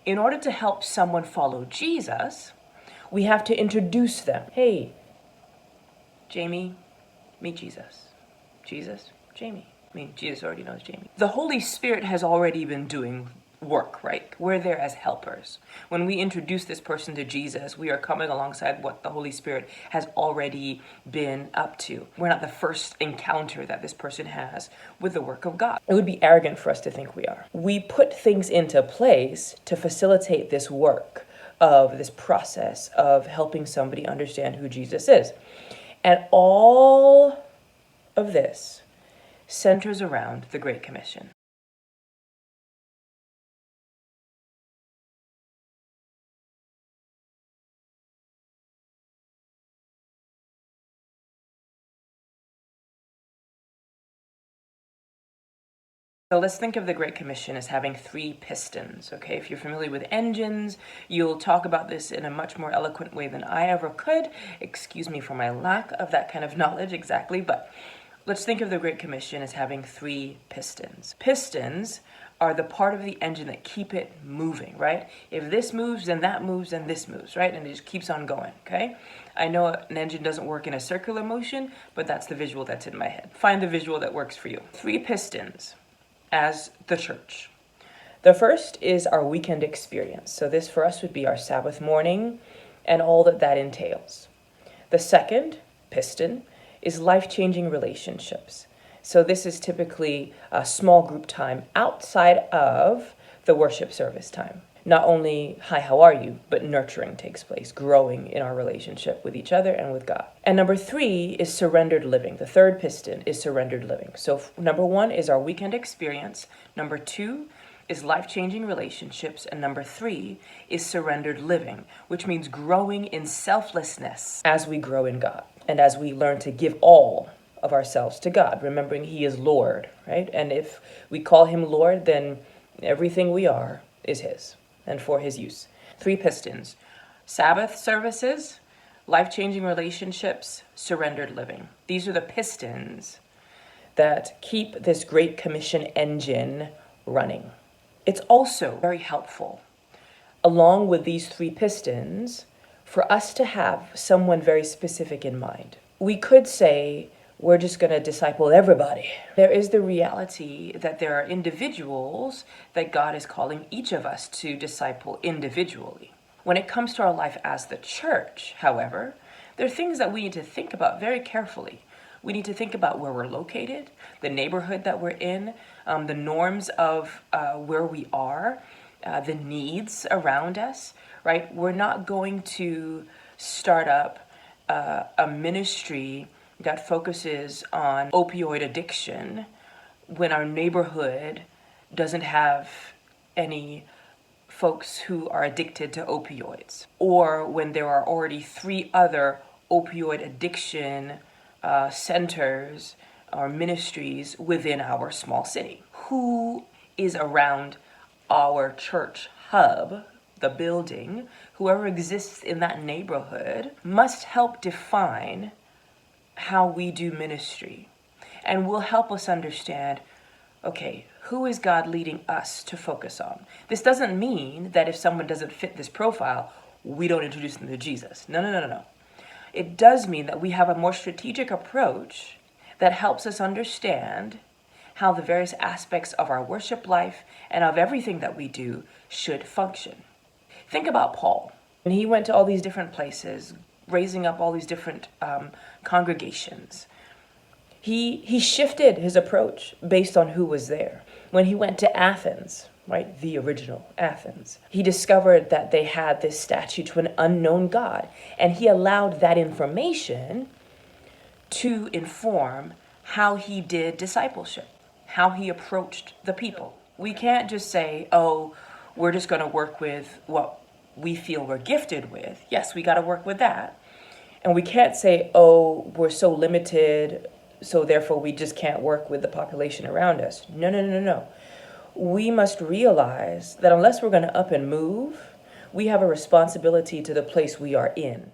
in order to help someone follow Jesus, we have to introduce them. Hey, Jamie, meet Jesus. Jesus, Jamie. I mean, Jesus already knows Jamie. The Holy Spirit has already been doing work, right? We're there as helpers. When we introduce this person to Jesus, we are coming alongside what the Holy Spirit has already been up to. We're not the first encounter that this person has with the work of God. It would be arrogant for us to think we are. We put things into place to facilitate this work of this process of helping somebody understand who Jesus is. And all of this centers around the Great Commission. So let's think of the Great Commission as having 3 pistons, okay? If you're familiar with engines, you'll talk about this in a much more eloquent way than I ever could. Excuse me for my lack of that kind of knowledge exactly, but let's think of the Great Commission as having 3 pistons. Pistons are the part of the engine that keep it moving, right? If this moves, then that moves, then this moves, right? And it just keeps on going, okay? I know an engine doesn't work in a circular motion, but that's the visual that's in my head. Find the visual that works for you. 3 pistons as the church. The first is our weekend experience. So this for us would be our Sabbath morning and all that that entails. The second piston is life-changing relationships. So this is typically a small group time outside of the worship service time. Not only, hi, how are you, but nurturing takes place, growing in our relationship with each other and with God. And number 3 is surrendered living. The third piston is surrendered living. So number 1 is our weekend experience. Number 2 is life-changing relationships. And number 3 is surrendered living, which means growing in selflessness as we grow in God and as we learn to give all of ourselves to God, remembering He is Lord, right? And if we call Him Lord, then everything we are is His and for His use. 3 pistons: Sabbath services, life-changing relationships, surrendered living. These are the pistons that keep this Great Commission engine running. It's also very helpful, along with these 3 pistons, for us to have someone very specific in mind. We could say, we're just going to disciple everybody. There is the reality that there are individuals that God is calling each of us to disciple individually. When it comes to our life as the church, however, there are things that we need to think about very carefully. We need to think about where we're located, the neighborhood that we're in, the norms of where we are, the needs around us, right? We're not going to start up a ministry that focuses on opioid addiction when our neighborhood doesn't have any folks who are addicted to opioids, or when there are already 3 other opioid addiction centers or ministries within our small city. Who is around our church hub, the building, whoever exists in that neighborhood, must help define how we do ministry, and will help us understand, okay, who is God leading us to focus on? This doesn't mean that if someone doesn't fit this profile, we don't introduce them to Jesus. No. It does mean that we have a more strategic approach that helps us understand how the various aspects of our worship life and of everything that we do should function. Think about Paul. When he went to all these different places, raising up all these different congregations, he shifted his approach based on who was there. When he went to Athens, right, the original Athens, he discovered that they had this statue to an unknown God, and he allowed that information to inform how he did discipleship, how he approached the people. We can't just say, oh, we're just going to work with what we feel we're gifted with. Yes, we got to work with that. And we can't say, oh, we're so limited, so therefore we just can't work with the population around us. No. We must realize that unless we're going to up and move, we have a responsibility to the place we are in.